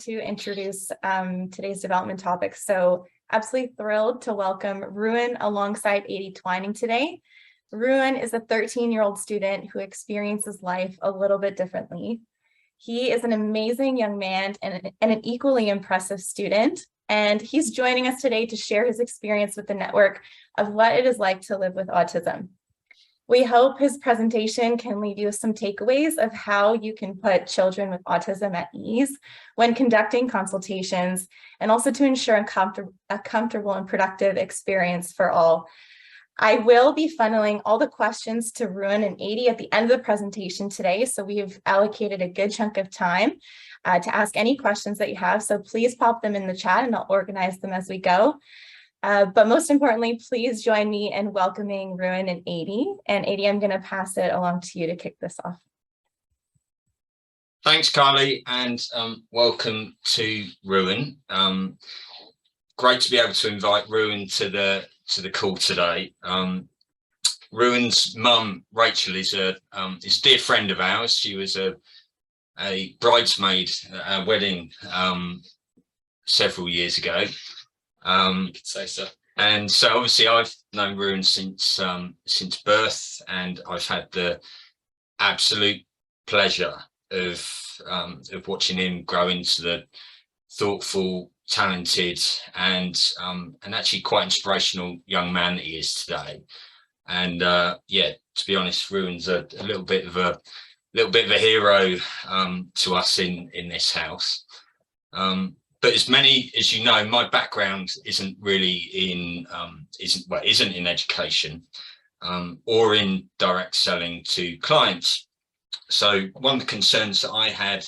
to introduce today's development topic. So absolutely thrilled to welcome Ruan alongside Adie Twining today. Ruan is a 13-year-old student who experiences life a little bit differently. He is an amazing young man and an equally impressive student, and he's joining us today to share his experience with the network of what it is like to live with autism. We hope his presentation can leave you with some takeaways of how you can put children with autism at ease when conducting consultations, and also to ensure a comfortable and productive experience for all. I will be funneling all the questions to Ruan and Adie at the end of the presentation today, so we've allocated a good chunk of time to ask any questions that you have, so please pop them in the chat and I'll organize them as we go. But most importantly, please join me in welcoming Ruan and Adie. And Adie, I'm going to pass it along to you to kick this off. Thanks, Carly, and welcome to Ruan. Great to be able to invite Ruan to the call today. Ruan's mum, Rachel, is a dear friend of ours. She was a bridesmaid at our wedding several years ago. You could say so. And so obviously I've known Ruan since birth, and I've had the absolute pleasure of watching him grow into the thoughtful, talented, and actually quite inspirational young man that he is today. And yeah, to be honest, Ruan's a little bit of a hero to us in this house. But as many as you know, my background isn't really isn't in education or in direct selling to clients. So one of the concerns that I had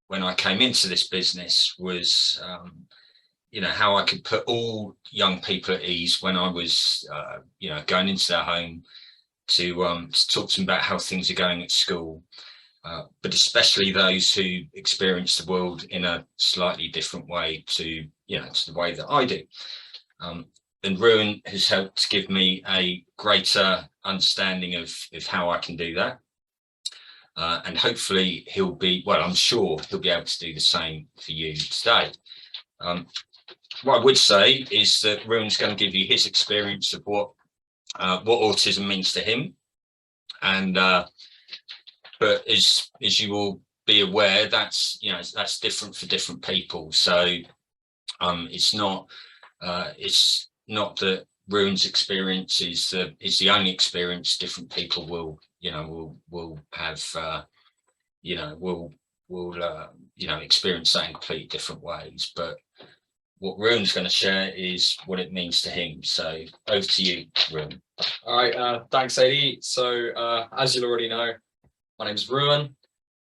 when I came into this business was, how I could put all young people at ease when I was, going into their home to talk to them about how things are going at school. But especially those who experience the world in a slightly different way to the way that I do. And Ruan has helped give me a greater understanding of how I can do that. And hopefully I'm sure he'll be able to do the same for you today. What I would say is that Ruan's going to give you his experience of what autism means to him. And but as you will be aware, that's different for different people. So it's not that Ruan's experience is the only experience. Different people will have experience that in completely different ways. But what Ruan's going to share is what it means to him. So over to you, Ruan. All right, thanks, Adie. So as you'll already know, my name is Ruan.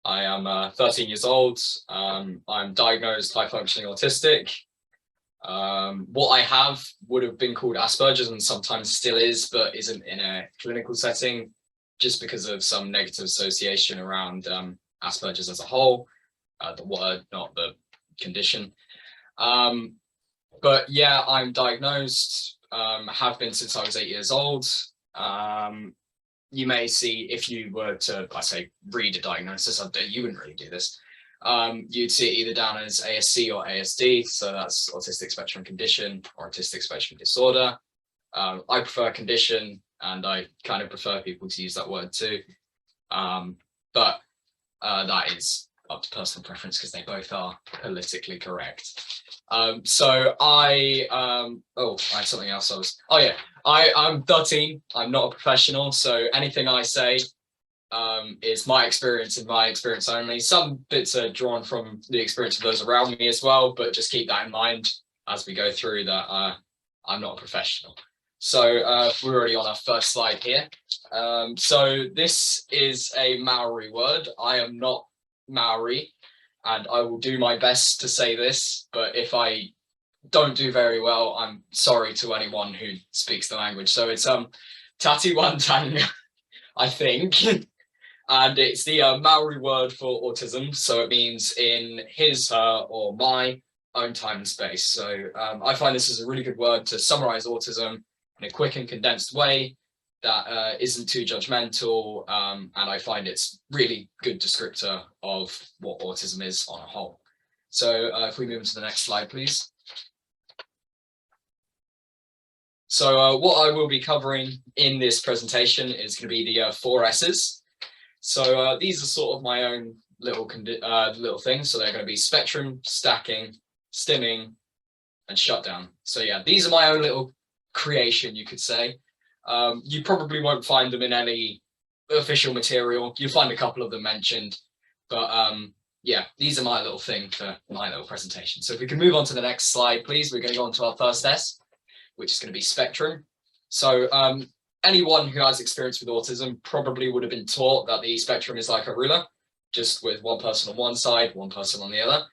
I am 13 years old. I'm diagnosed high-functioning autistic. What I have would have been called Asperger's and sometimes still is, but isn't in a clinical setting just because of some negative association around Asperger's as a whole, the word, not the condition. But yeah, I'm diagnosed, have been since I was 8 years old. You may see, if you were to, read a diagnosis, you wouldn't really do this. You'd see it either down as ASC or ASD, so that's autistic spectrum condition or autistic spectrum disorder. I prefer condition, and I kind of prefer people to use that word too. But that is up to personal preference because they both are politically correct. So I have something else I'm 13. I'm not a professional, so anything I say is my experience and my experience only. Some bits are drawn from the experience of those around me as well, but just keep that in mind as we go through that I'm not a professional. So we're already on our first slide here. So this is a Maori word. I am not Maori, and I will do my best to say this, but if I don't do very well, I'm sorry to anyone who speaks the language. So it's Tati Wantang, I think, and it's the Maori word for autism. So it means in his, her, or my own time and space. So I find this is a really good word to summarize autism in a quick and condensed way that isn't too judgmental, and I find it's really good descriptor of what autism is on a whole. So if we move into the next slide, please. So what I will be covering in this presentation is going to be the 4 S's. So these are sort of my own little things. So they're going to be spectrum, stacking, stimming, and shutdown. So yeah, these are my own little creation, you could say. You probably won't find them in any official material. You'll find a couple of them mentioned, but yeah, these are my little thing for my little presentation. So if we can move on to the next slide, please. We're going to go on to our first S, which is going to be spectrum. So anyone who has experience with autism probably would have been taught that the spectrum is like a ruler, just with one person on one side, one person on the other,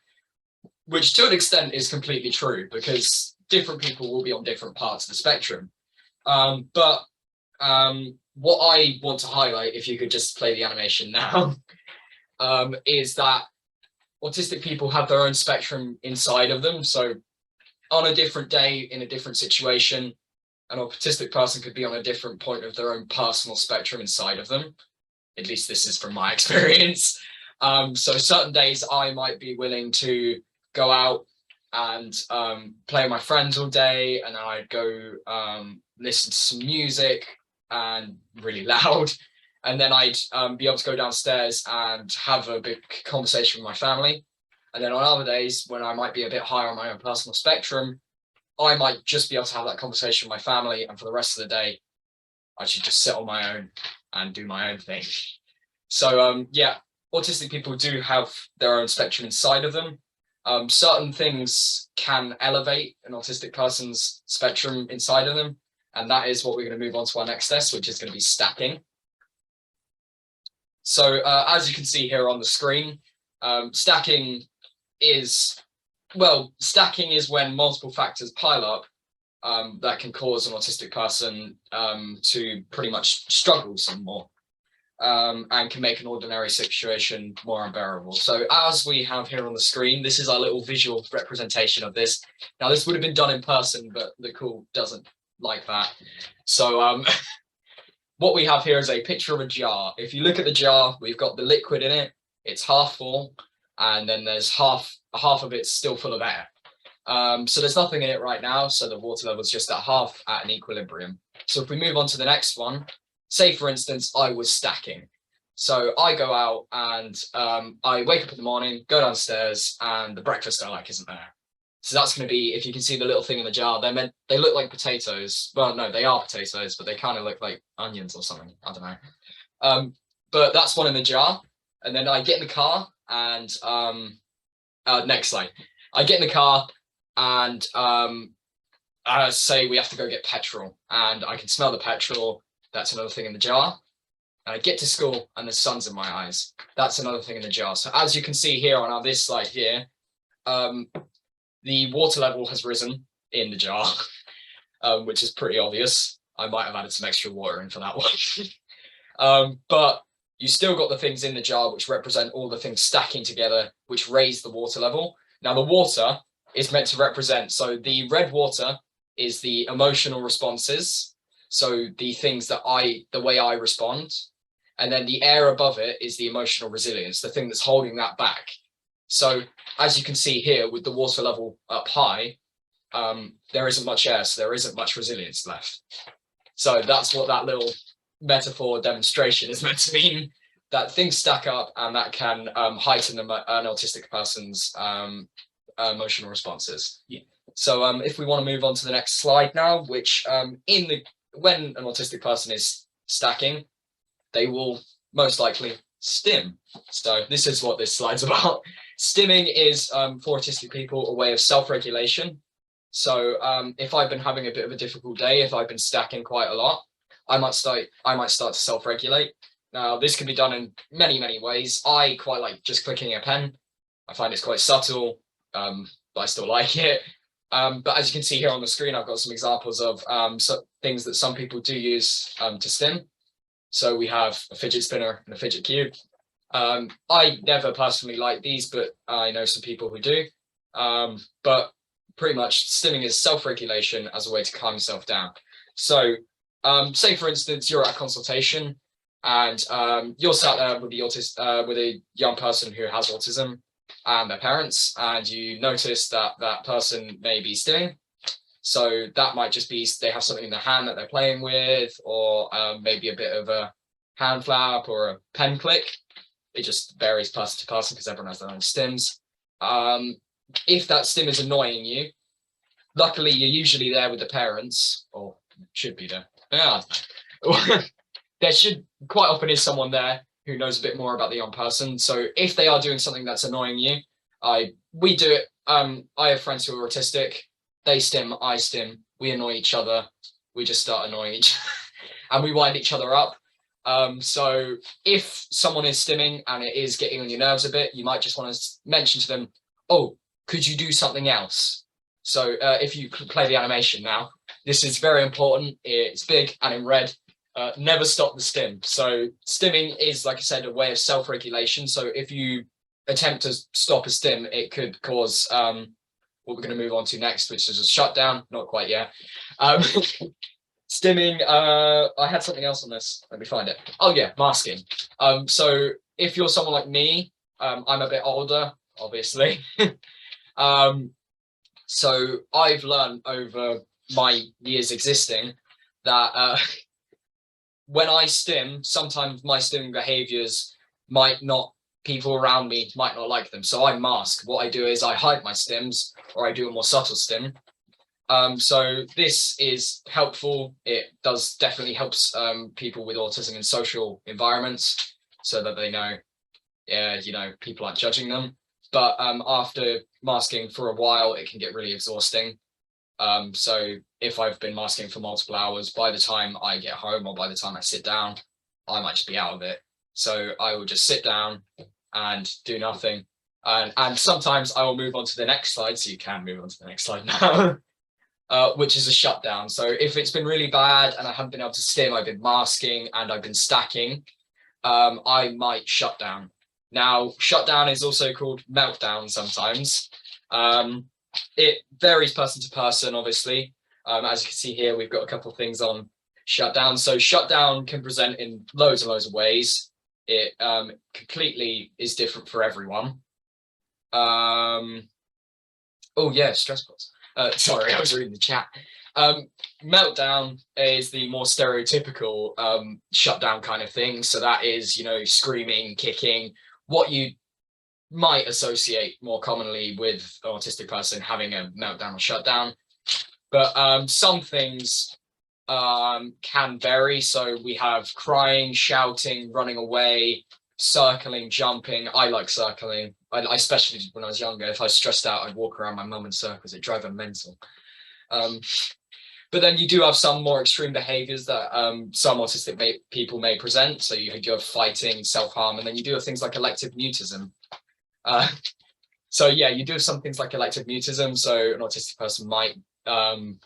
which to an extent is completely true because different people will be on different parts of the spectrum. But what I want to highlight, if you could just play the animation now, is that autistic people have their own spectrum inside of them. So on a different day, in a different situation, an autistic person could be on a different point of their own personal spectrum inside of them. At least this is from my experience. So certain days I might be willing to go out and play with my friends all day, and then I'd go listen to some music and really loud, and then I'd be able to go downstairs and have a big conversation with my family. And then on other days when I might be a bit higher on my own personal spectrum, I might just be able to have that conversation with my family, and for the rest of the day I should just sit on my own and do my own thing. So yeah, autistic people do have their own spectrum inside of them. Certain things can elevate an autistic person's spectrum inside of them, and that is what we're going to move on to our next test, which is going to be stacking. So as you can see here on the screen, stacking is when multiple factors pile up that can cause an autistic person to pretty much struggle some more. And can make an ordinary situation more unbearable. So as we have here on the screen, this is our little visual representation of this. Now this would have been done in person, but the call doesn't like that. So what we have here is a picture of a jar. If you look at the jar, we've got the liquid in it, it's half full, and then there's half of it still full of air. So there's nothing in it right now, so the water level is just at half at an equilibrium. So if we move on to the next one, say for instance, I was stacking. So I go out and I wake up in the morning, go downstairs, and the breakfast I like isn't there. So that's going to be, if you can see the little thing in the jar, they look like potatoes. Well, no, they are potatoes, but they kind of look like onions or something. I don't know. But that's one in the jar. And then I get in the car and next slide. I get in the car and say we have to go get petrol, and I can smell the petrol. That's another thing in the jar. And I get to school and the sun's in my eyes. That's another thing in the jar. So as you can see here on this slide here, the water level has risen in the jar, which is pretty obvious. I might have added some extra water in for that one. But you still got the things in the jar which represent all the things stacking together, which raise the water level. Now the water is meant to represent, so the red water is the emotional responses. So the things that the way I respond, and then the air above it is the emotional resilience, the thing that's holding that back. So as you can see here with the water level up high, there isn't much air, so there isn't much resilience left. So that's what that little metaphor demonstration is meant to mean, that things stack up and that can heighten an autistic person's emotional responses. Yeah. So if we want to move on to the next slide now, which when an autistic person is stacking, they will most likely stim. So this is what this slide's about. Stimming is for autistic people a way of self-regulation. So if I've been having a bit of a difficult day, if I've been stacking quite a lot, I might start to self-regulate. Now this can be done in many ways. I quite like just clicking a pen. I find it's quite subtle, but I still like it. But as you can see here on the screen, I've got some examples of things that some people do use to stim. So we have a fidget spinner and a fidget cube. I never personally like these, but I know some people who do. But pretty much stimming is self-regulation as a way to calm yourself down. So say for instance, you're at a consultation and you're sat there with with a young person who has autism, and their parents, and you notice that that person may be stimming. So that might just be they have something in their hand that they're playing with, or maybe a bit of a hand flap or a pen click. It just varies person to person because everyone has their own stims. If that stim is annoying you, luckily you're usually there with the parents, or should be there. Yeah. There should quite often is someone there who knows a bit more about the young person. So if they are doing something that's annoying you, we do it. I have friends who are autistic. They stim, I stim, we annoy each other. We just start annoying each other and we wind each other up. So if someone is stimming and it is getting on your nerves a bit, you might just want to mention to them, oh, could you do something else? So if you play the animation now, this is very important. It's big and in red. Never stop the stim. So stimming is, like I said, a way of self-regulation. So if you attempt to stop a stim, it could cause what we're going to move on to next, which is a shutdown. Not quite yet. Stimming, I had something else on this. Let me find it. Oh yeah, masking. So if you're someone like me, I'm a bit older, obviously. So I've learned over my years existing that when I stim, sometimes my stimming behaviors people around me might not like them. So I mask. What I do is I hide my stims, or I do a more subtle stim. So this is helpful. It does definitely helps people with autism in social environments, so that they know, people aren't judging them. But after masking for a while, it can get really exhausting. So if I've been masking for multiple hours, by the time I get home or by the time I sit down, I might just be out of it. So I will just sit down and do nothing. And sometimes I will move on to the next slide. So you can move on to the next slide now, which is a shutdown. So if it's been really bad and I haven't been able to stim, I've been masking and I've been stacking, I might shut down. Now, shutdown is also called meltdown sometimes. It varies person to person, obviously. As you can see here, we've got a couple of things on shutdown. So shutdown can present in loads and loads of ways. It completely is different for everyone. Oh yeah, stress balls. Sorry, I was reading the chat. Meltdown is the more stereotypical shutdown kind of thing. So that is, screaming, kicking, what you might associate more commonly with an autistic person having a meltdown or shutdown. But some things can vary. So we have crying, shouting, running away, circling, jumping. I like circling. I especially when I was younger, if I was stressed out, I'd walk around my mum in circles. It drove her mental. But then you do have some more extreme behaviors that some autistic people may present. So you have fighting, self-harm, and then you do have things like elective mutism. So yeah, you do have some things like elective mutism. So an autistic person might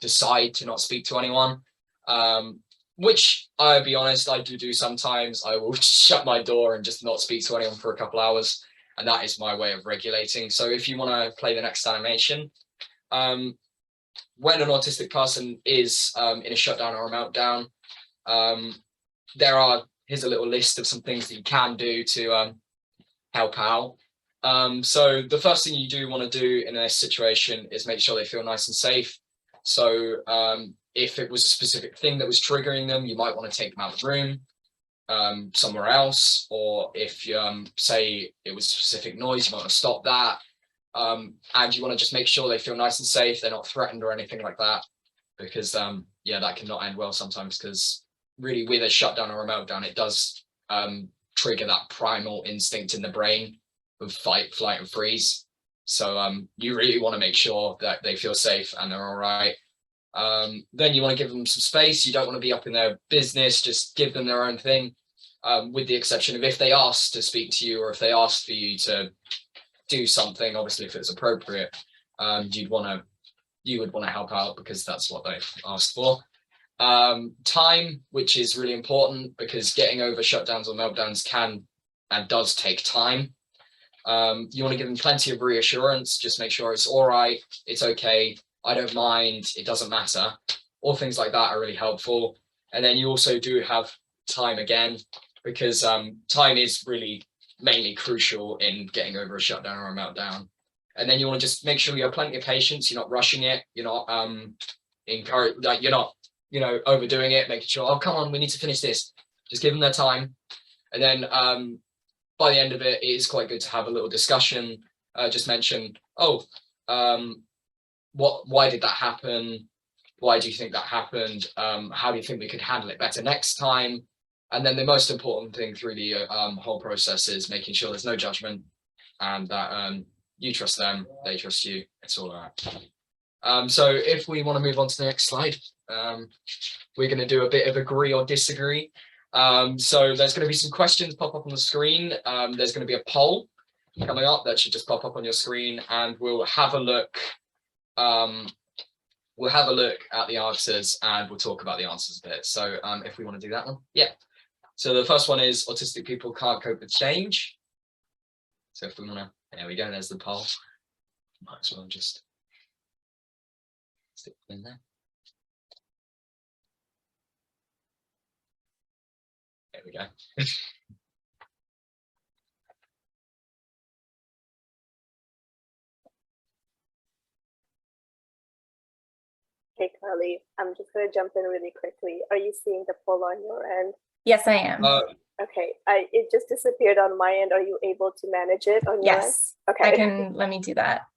decide to not speak to anyone, which I'll be honest, I do sometimes. I will shut my door and just not speak to anyone for a couple hours. And that is my way of regulating. So if you want to play the next animation, when an autistic person is in a shutdown or a meltdown, here's a little list of some things that you can do to help out. So the first thing you do want to do in a situation is make sure they feel nice and safe. So if it was a specific thing that was triggering them, you might want to take them out of the room, somewhere else. Or if you say it was a specific noise, you might want to stop that. And you want to just make sure they feel nice and safe. They're not threatened or anything like that, because yeah, that can not end well sometimes, because really with a shutdown or a meltdown, it does trigger that primal instinct in the brain of fight, flight and freeze. So you really want to make sure that they feel safe and they're all right. Then you want to give them some space. You don't want to be up in their business. Just give them their own thing, with the exception of if they ask to speak to you, or if they ask for you to do something. Obviously, if it's appropriate, you would want to help out, because that's what they've asked for. Time, which is really important, because getting over shutdowns or meltdowns can and does take time. You want to give them plenty of reassurance. Just make sure it's all right, it's okay, I don't mind, it doesn't matter. All things like that are really helpful. And then you also do have time again, because time is really mainly crucial in getting over a shutdown or a meltdown. And then you want to just make sure you have plenty of patience. You're not rushing it. You're not you're not, overdoing it, making sure, oh, come on, we need to finish this. Just give them their time. And then by the end of it, it is quite good to have a little discussion. Just mention, why did that happen? Why do you think that happened? How do you think we could handle it better next time? And then the most important thing through the whole process is making sure there's no judgment and that you trust them, they trust you. It's all right. So if we want to move on to the next slide, we're going to do a bit of agree or disagree. So there's going to be some questions pop up on the screen. There's going to be a poll coming up that should just pop up on your screen, and we'll have a look. We'll have a look at the answers and we'll talk about the answers a bit. So if we want to do that one, yeah. So the first one is autistic people can't cope with change. So if we want to, there we go, there's the poll. Might as well just stick it in there. There we go. Hey, Carly, I'm just going to jump in really quickly. Are you seeing the poll on your end? Yes, I am. Okay, it just disappeared on my end. Are you able to manage it on your end? Yes. Okay. Let me do that.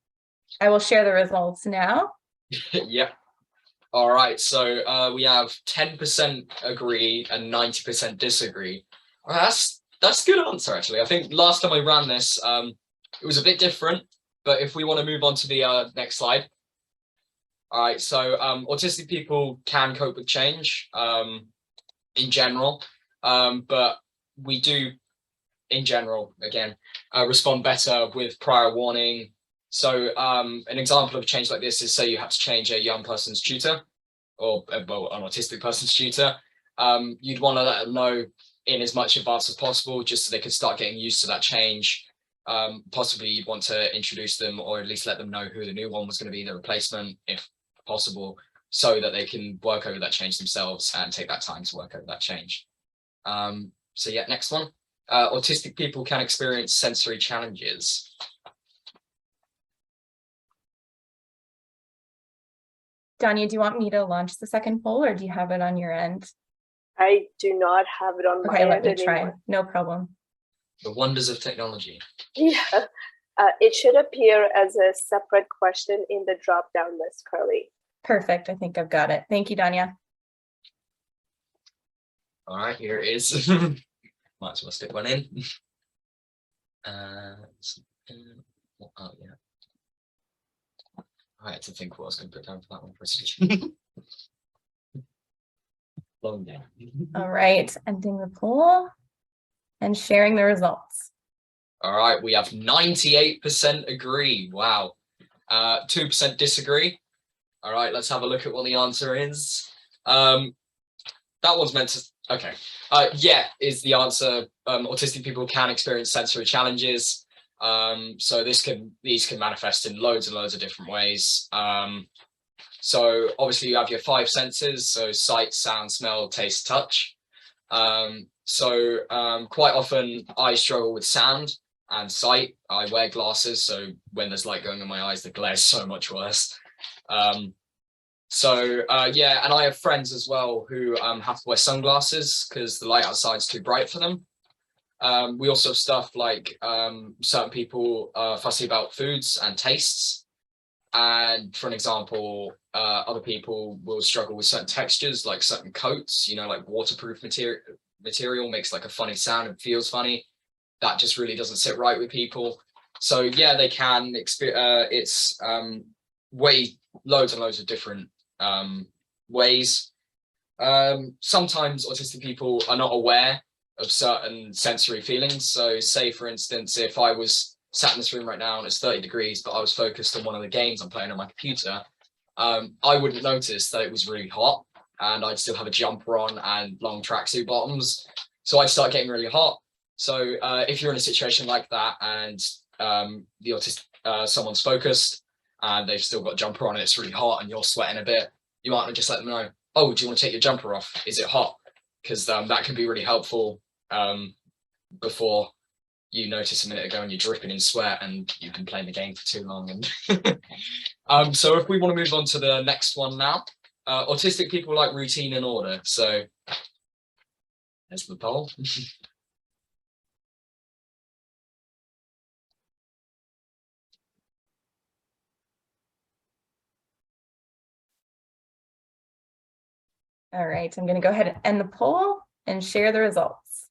I will share the results now. Yep. All right, so we have 10% agree and 90% disagree. Well, that's a good answer, actually. I think last time I ran this, it was a bit different, but if we want to move on to the next slide. All right, so autistic people can cope with change in general, but we do, in general, again, respond better with prior warning. So an example of a change like this is, say you have to change a young person's tutor or an autistic person's tutor. You'd want to let them know in as much advance as possible, just so they could start getting used to that change. Possibly you'd want to introduce them or at least let them know who the new one was going to be, the replacement, if possible, so that they can work over that change themselves and take that time to work over that change. So yeah, next one. Autistic people can experience sensory challenges. Danya, do you want me to launch the second poll or do you have it on your end? I do not have it on my end. Okay, let me try. No problem. The wonders of technology. Yeah, it should appear as a separate question in the drop-down list, Carly. Perfect. I think I've got it. Thank you, Danya. All right, here it is. Might as well stick one in. Oh, yeah. I had to think what I was going to put down for that one for a second. Long down. All right, ending the poll and sharing the results. All right, we have 98% agree. Wow. 2% disagree. All right, let's have a look at what the answer is. That one's meant to, okay. Yeah, is the answer. Autistic people can experience sensory challenges. So these can manifest in loads and loads of different ways. So obviously you have your 5 senses, so sight, sound, smell, taste, touch. So quite often I struggle with sound and sight. I wear glasses, so when there's light going in my eyes, the glare is so much worse. Yeah, and I have friends as well who have to wear sunglasses because the light outside is too bright for them. We also have stuff like certain people are fussy about foods and tastes. And for an example, other people will struggle with certain textures, like certain coats, like waterproof material makes like a funny sound and feels funny. That just really doesn't sit right with people. So yeah, they can experience, loads and loads of different ways. Sometimes autistic people are not aware of certain sensory feelings. So say, for instance, if I was sat in this room right now and it's 30 degrees, but I was focused on one of the games I'm playing on my computer, I wouldn't notice that it was really hot and I'd still have a jumper on and long tracksuit bottoms. So I'd start getting really hot. So if you're in a situation like that and someone's focused and they've still got a jumper on and it's really hot and you're sweating a bit, you might just let them know, oh, do you want to take your jumper off? Is it hot? Because that can be really helpful before you noticed a minute ago and you're dripping in sweat and you've been playing the game for too long. And so if we want to move on to the next one now, autistic people like routine and order. So there's the poll. All right, I'm going to go ahead and end the poll and share the results.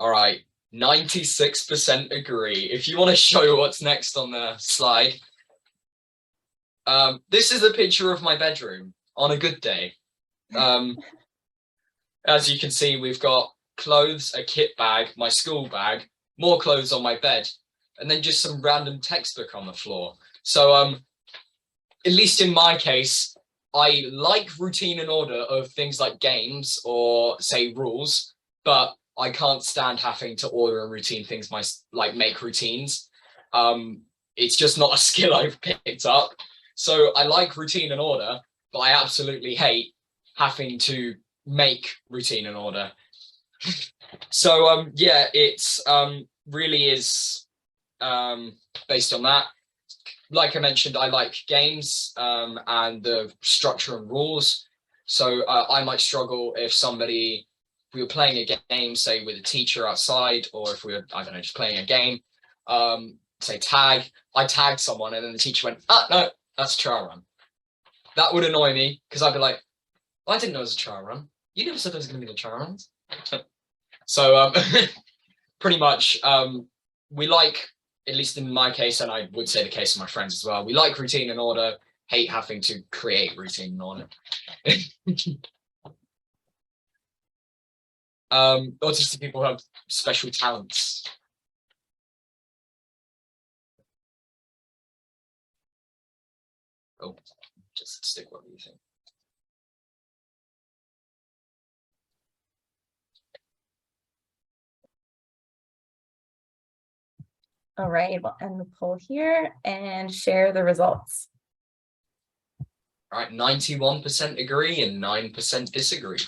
All right, 96% agree. If you want to show what's next on the slide, this is a picture of my bedroom on a good day. As you can see, we've got clothes, a kit bag, my school bag, more clothes on my bed, and then just some random textbook on the floor. So at least in my case, I like routine and order of things like games or say rules, but I can't stand having to order and routine things, like make routines. It's just not a skill I've picked up. So I like routine and order, but I absolutely hate having to make routine and order. So yeah, it's really is based on that. Like I mentioned, I like games and the structure and rules. So I might struggle if we were playing a game, say with a teacher outside, or if we were, I don't know, just playing a game, say tag, I tagged someone and then the teacher went, oh, no, that's a trial run. That would annoy me because I'd be like, well, I didn't know it was a trial run. You never said there was going to be the trial runs. So pretty much we like, at least in my case, and I would say the case of my friends as well, we like routine and order, hate having to create routine and order. Autistic people have special talents. Oh, just stick what you think. All right, we'll end the poll here and share the results. All right, 91% agree and 9% disagree.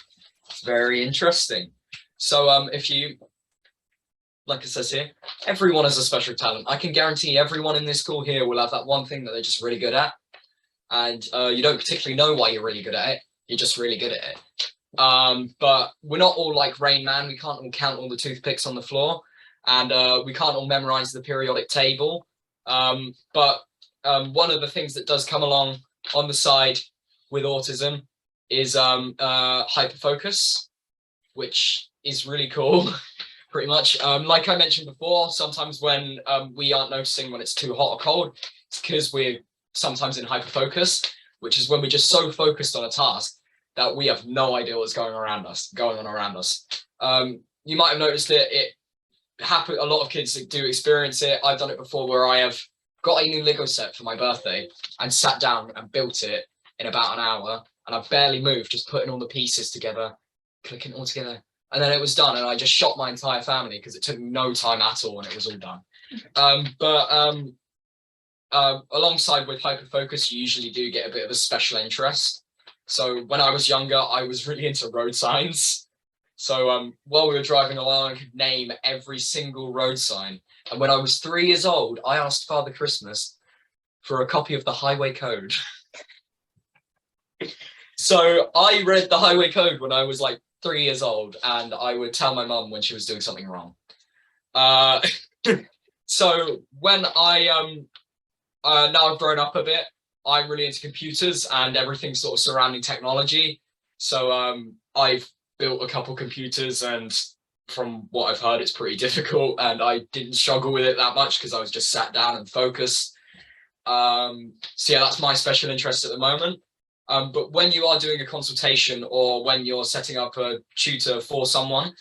Very interesting. So if you, like it says here, everyone has a special talent. I can guarantee everyone in this call here will have that one thing that they're just really good at. And you don't particularly know why you're really good at it. You're just really good at it. But we're not all like Rain Man. We can't all count all the toothpicks on the floor. And we can't all memorize the periodic table. But one of the things that does come along on the side with autism is hyperfocus, which is really cool, pretty much. Like I mentioned before, sometimes when we aren't noticing when it's too hot or cold, it's because we're sometimes in hyperfocus, which is when we're just so focused on a task that we have no idea what's going on around us. You might have noticed it happen. A lot of kids do experience it. I've done it before, where I have got a new Lego set for my birthday and sat down and built it in about an hour, and I've barely moved, just putting all the pieces together, clicking it all together, and then it was done, and I just shot my entire family because it took no time at all and it was all done. Alongside with hyperfocus, you usually do get a bit of a special interest. So when I was younger, I was really into road signs. So while we were driving along, I could name every single road sign. And when I was 3 years old, I asked Father Christmas for a copy of the highway code. So I read the highway code when I was like 3 years old, and I would tell my mum when she was doing something wrong. So when now I've grown up a bit, I'm really into computers and everything sort of surrounding technology. So I've built a couple computers, and from what I've heard, it's pretty difficult, and I didn't struggle with it that much because I was just sat down and focused. So yeah, that's my special interest at the moment. But when you are doing a consultation or when you're setting up a tutor for someone,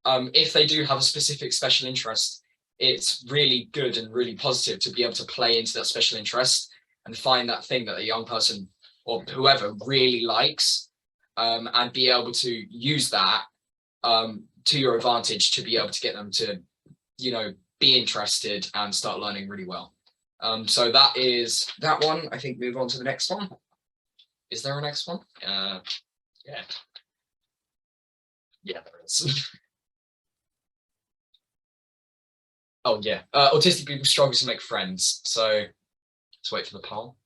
if they do have a specific special interest, it's really good and really positive to be able to play into that special interest and find that thing that a young person or whoever really likes, and be able to use that to your advantage to be able to get them to, you know, be interested and start learning really well. So that is that one. I think move on to the next one. Is there a next one? Yeah. Yeah, there is. Oh yeah, autistic people struggle to make friends. So let's wait for the poll.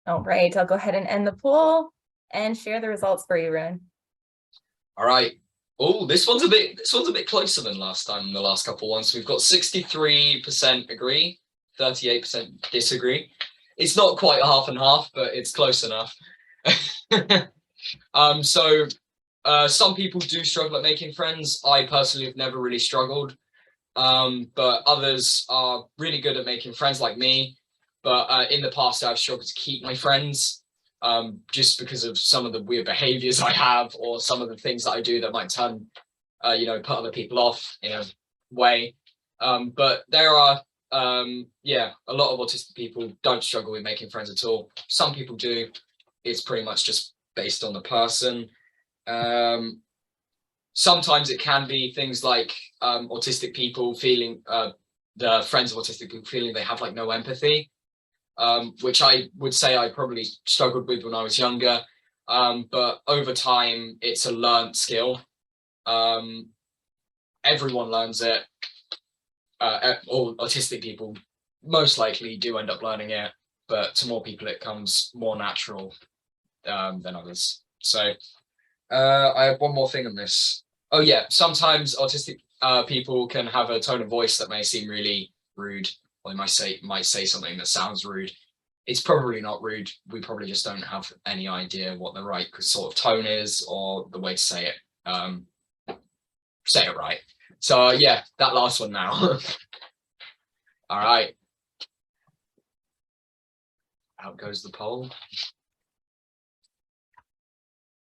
All right, I'll go ahead and end the poll and share the results for you, Ruan. All right. Oh, this one's a bit closer than last time. The last couple ones, we've got 63% agree, 38% disagree. It's not quite half and half, but it's close enough. Some people do struggle at making friends. I personally have never really struggled, but others are really good at making friends, like me. But in the past, I've struggled to keep my friends, just because of some of the weird behaviors I have, or some of the things that I do that might turn, put other people off in a way. But there are, a lot of autistic people don't struggle with making friends at all. Some people do. It's pretty much just based on the person. Sometimes it can be things like autistic people feeling, the friends of autistic people feeling they have like no empathy, which I would say I probably struggled with when I was younger. But over time, it's a learned skill. Everyone learns it. All autistic people most likely do end up learning it, but to more people, it comes more natural than others. So I have one more thing on this. Oh yeah, sometimes autistic people can have a tone of voice that may seem really rude, or they might say something that sounds rude. It's probably not rude. We probably just don't have any idea what the right sort of tone is, or the way to say it. Say it right. So yeah, that last one now. All right. Out goes the poll.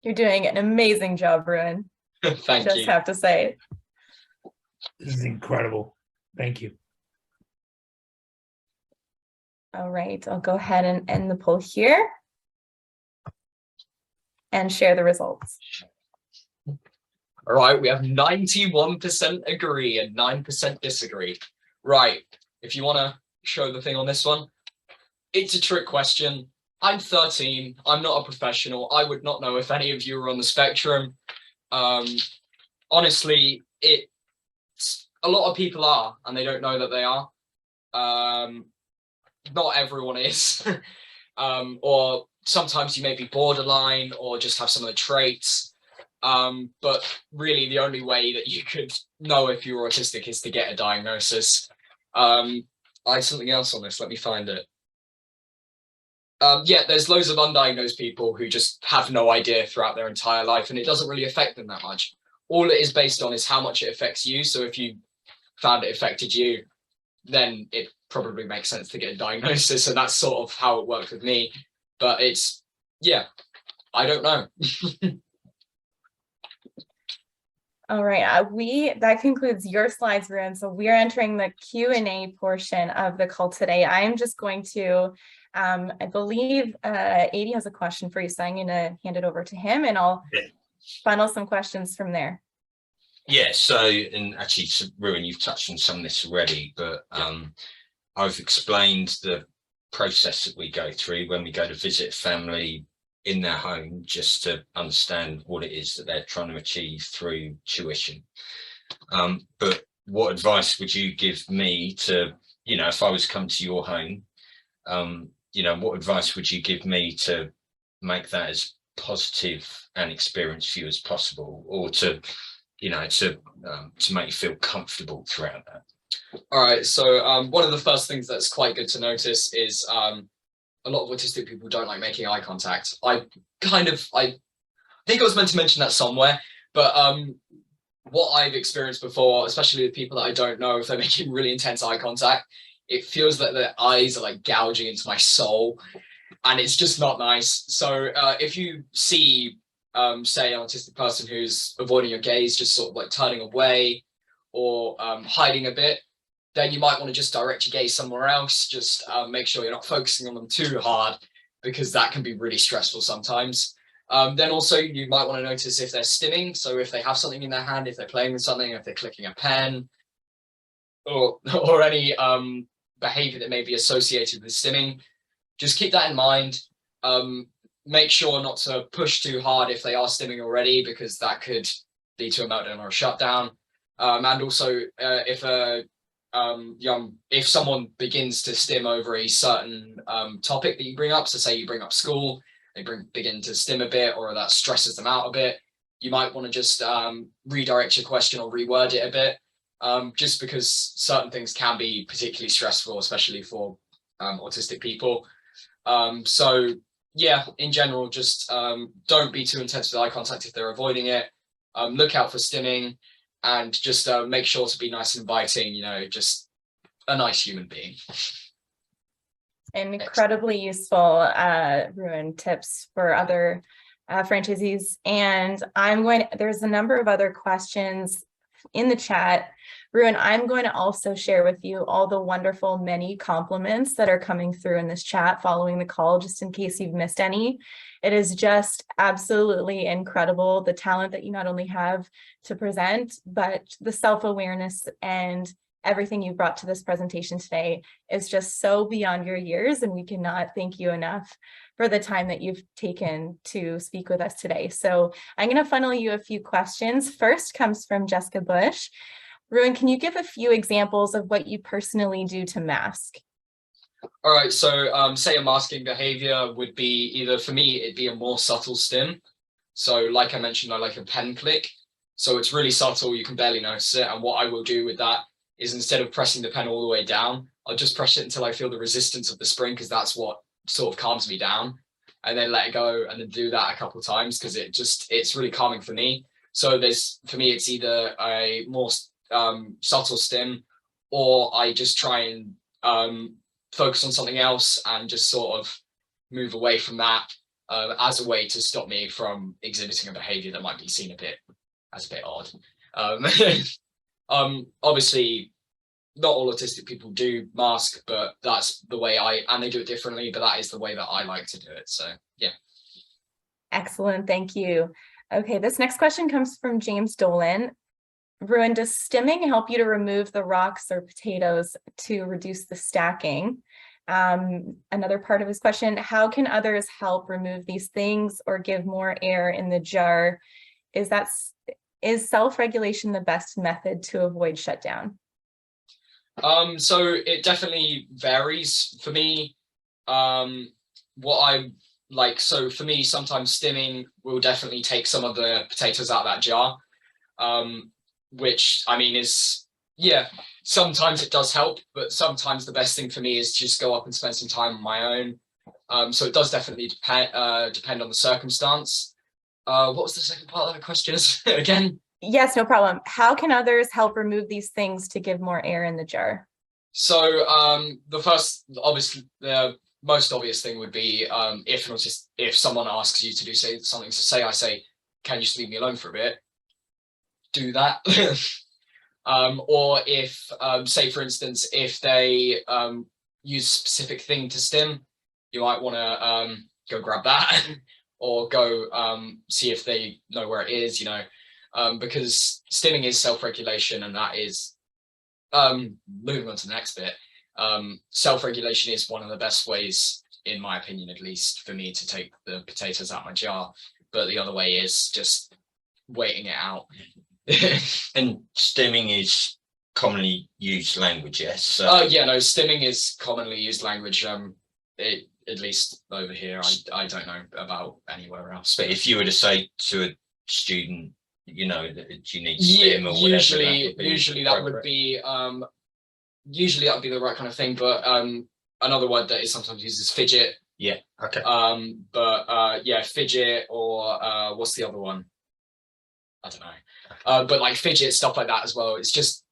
You're doing an amazing job, Ruan. Thank Just you. have to say. This is incredible. Thank you. All right, I'll go ahead and end the poll here and share the results. All right, we have 91% agree and 9% disagree. Right, if you want to show the thing on this one, it's a trick question. I'm 13. I'm not a professional. I would not know if any of you are on the spectrum. Honestly, a lot of people are, and they don't know that they are. Not everyone is. Or sometimes you may be borderline or just have some of the traits. But really the only way that you could know if you're autistic is to get a diagnosis. I had something else on this. Let me find it. Yeah, there's loads of undiagnosed people who just have no idea throughout their entire life, and it doesn't really affect them that much. All it is based on is how much it affects you. So if you found it affected you, then it probably makes sense to get a diagnosis. And that's sort of how it worked with me. But it's, yeah, I don't know. All right, that concludes your slides, Ruan. So we are entering the Q&A portion of the call today. I am just going to, I believe Adie has a question for you, so I'm going to hand it over to him, and I'll funnel some questions from there. Yeah, so, and actually, Ruan, you've touched on some of this already, but I've explained the process that we go through when we go to visit family in their home, just to understand what it is that they're trying to achieve through tuition. But what advice would you give me to, if I was to come to your home, what advice would you give me to make that as positive an experience for you as possible, or to make you feel comfortable throughout that? All right, so one of the first things that's quite good to notice is a lot of autistic people don't like making eye contact. I think I was meant to mention that somewhere, but what I've experienced before, especially with people that I don't know, if they're making really intense eye contact, it feels that their eyes are like gouging into my soul, and it's just not nice. So if you see, say, an autistic person who's avoiding your gaze, just sort of like turning away or hiding a bit, then you might want to just direct your gaze somewhere else. Just make sure you're not focusing on them too hard, because that can be really stressful sometimes. Then also you might want to notice if they're stimming. So if they have something in their hand, if they're playing with something, if they're clicking a pen, or any behavior that may be associated with stimming, just keep that in mind. make sure not to push too hard if they are stimming already, because that could lead to a meltdown or a shutdown. And also, if someone begins to stim over a certain topic that you bring up, so say you bring up school, they begin to stim a bit, or that stresses them out a bit, you might want to just redirect your question or reword it a bit, just because certain things can be particularly stressful, especially for autistic people. So yeah, in general, just don't be too intense with eye contact if they're avoiding it. Look out for stimming, and just make sure to be nice and inviting, you know, just a nice human being. Incredibly useful Ruan tips for other franchisees. And there's a number of other questions in the chat. Ruan, I'm going to also share with you all the wonderful many compliments that are coming through in this chat following the call, just in case you've missed any. It is just absolutely incredible, the talent that you not only have to present, but the self-awareness and everything you brought to this presentation today is just so beyond your years, and we cannot thank you enough for the time that you've taken to speak with us today. So I'm going to funnel you a few questions. First comes from Jessica Bush. Ruan, can you give a few examples of what you personally do to mask? All right, so say a masking behavior would be either, for me, it'd be a more subtle stim. So like I mentioned, I like a pen click. So it's really subtle, you can barely notice it. And what I will do with that is, instead of pressing the pen all the way down, I'll just press it until I feel the resistance of the spring, because that's what sort of calms me down, and then let it go, and then do that a couple of times, because it's really calming for me. So for me, it's either a more subtle stim, or I just try and focus on something else and just sort of move away from that as a way to stop me from exhibiting a behavior that might be seen a bit odd. Obviously not all autistic people do mask, but that's the way and they do it differently, but that is the way that I like to do it. So yeah. Excellent, thank you. Okay, this next question comes from James Dolan. Ruan, does stimming help you to remove the rocks or potatoes to reduce the stacking? Another part of his question, how can others help remove these things or give more air in the jar? Is self-regulation the best method to avoid shutdown? So it definitely varies for me. What I like, so for me, sometimes stimming will definitely take some of the potatoes out of that jar, which I mean is, yeah, sometimes it does help, but sometimes the best thing for me is just go up and spend some time on my own. So it does definitely depend on the circumstance. What was the second part of the question again? Yes, no problem. How can others help remove these things to give more air in the jar? So the first, obviously, the most obvious thing would be if someone asks you to do something, I say, can you just leave me alone for a bit? Do that. Or if, say for instance, if they use a specific thing to stim, you might want to go grab that or go see if they know where it is, you know. Because stimming is self-regulation, and that is, moving on to the next bit, self-regulation is one of the best ways, in my opinion at least, for me to take the potatoes out of my jar. But the other way is just waiting it out. And stimming is commonly used language, yes? So. Yeah, no, stimming is commonly used language, at least over here. I don't know about anywhere else. But if you were to say to a student, you know, that you need to stim or whatever, usually that would be the right kind of thing, but another word that is sometimes used is fidget. Yeah, okay. Yeah, fidget, or what's the other one? I don't know. But like fidget, stuff like that as well. It's just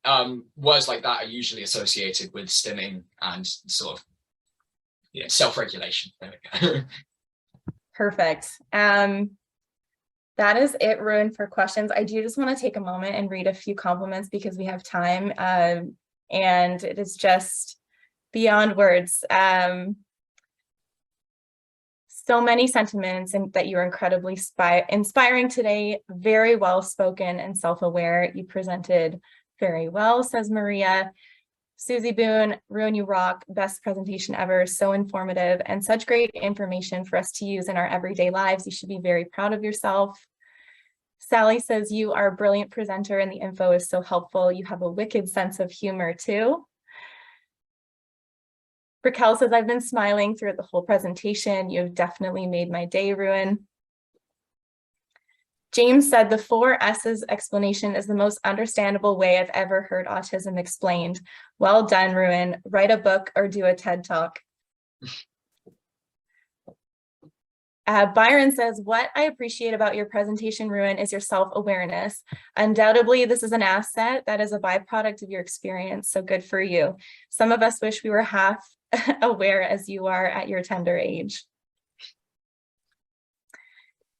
words like that are usually associated with stimming and sort of, yeah, self-regulation. There we go. Perfect. That is it, Ruan, for questions. I do just want to take a moment and read a few compliments because we have time, and it is just beyond words. So many sentiments, and that you are incredibly inspiring today, very well spoken and self-aware. You presented very well, says Maria. Susie Boone, Ruan, you rock. Best presentation ever. So informative and such great information for us to use in our everyday lives. You should be very proud of yourself. Sally says, you are a brilliant presenter and the info is so helpful. You have a wicked sense of humor too. Raquel says, I've been smiling throughout the whole presentation. You have definitely made my day, Ruan. James said the 4 S's explanation is the most understandable way I've ever heard autism explained. Well done, Ruan. Write a book or do a TED Talk. Byron says, what I appreciate about your presentation, Ruan, is your self-awareness. Undoubtedly, this is an asset that is a byproduct of your experience, so good for you. Some of us wish we were half aware as you are at your tender age.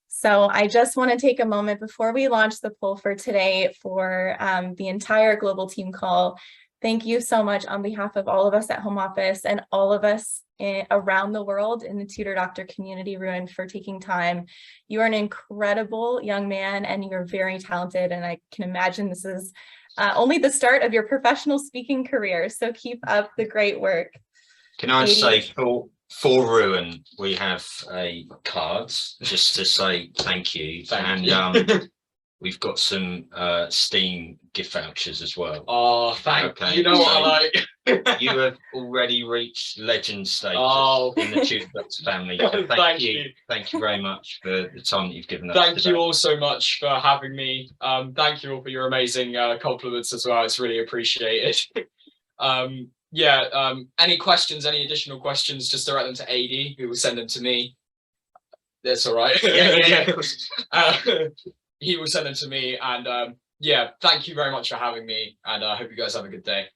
So I just want to take a moment before we launch the poll for today for the entire global team call. Thank you so much on behalf of all of us at home office and all of us around the world in the Tutor Doctor community, Ruan, for taking time. You are an incredible young man and you're very talented, and I can imagine this is only the start of your professional speaking career, so keep up the great work. Can I Adie? say for Ruan, we have a cards just to say thank you. Thank and you. we've got some Steam gift vouchers as well. Oh, thank Okay, you. Know what I like? You have already reached legend status in the Tutor Doctor family. So Thank you. Thank you very much for the time that you've given us. Thank today. you all so much for having me. Thank you all for your amazing compliments as well. It's really appreciated. Any questions, any additional questions, just direct them to Adie, who will send them to me. That's all right. Yeah. He will send them to me, and thank you very much for having me, and I hope you guys have a good day.